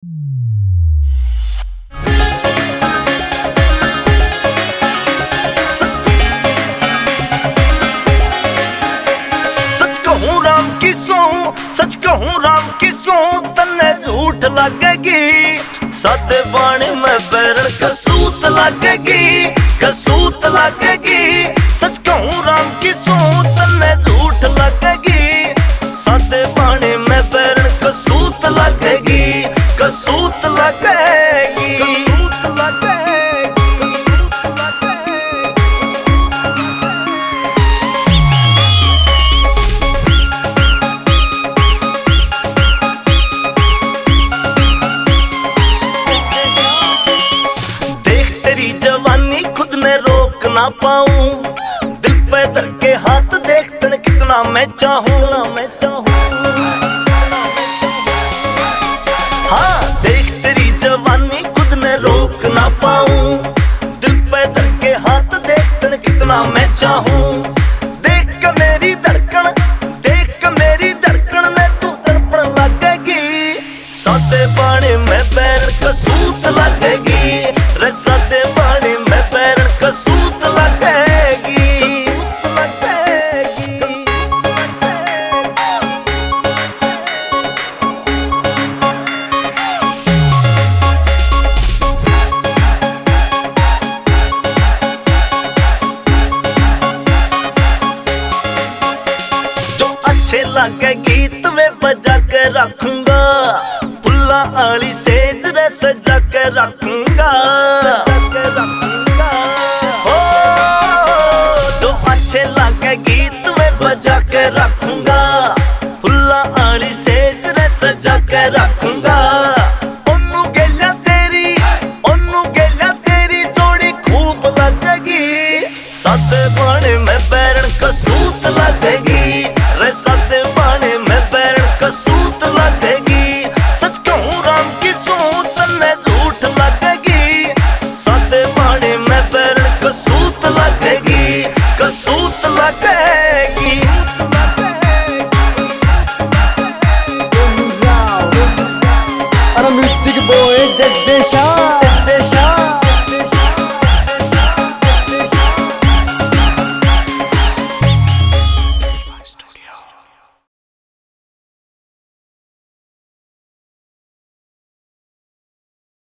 सच कहूँ राम की सो तन्ने झूठ लगेगी। सादे बाणी में बैरण कसूत लगेगी, कसूत लगेगी। सच कहूँ राम की सो तन्ने झूठ लगेगी। सादे बाणी में बैरण कसूत लगेगी, कसूत लगेगी, कसूत लगेगी। जवानी खुद ने रोक ना पाऊं, दिल पे धर के हाथ देख तन कितना मैं चाहूं, मैं चाहूं। हाँ देख तेरी जवानी खुद ने रोक ना पाऊं, दिल पे धर के हाथ देख तन कितना मैं चाहूं। देख के मेरी धड़कन, देख के मेरी धड़कन में तू तड़पण लगेगी। सादे बाणी में बैर कसूत लगेगी, रे सादे बाणी में बैर कसूत लगेगी, लगेगी। जो अच्छे लगे गीत में बजा के रखूंगा, फुल्ला आली सेज रे सजा के रखूंगा।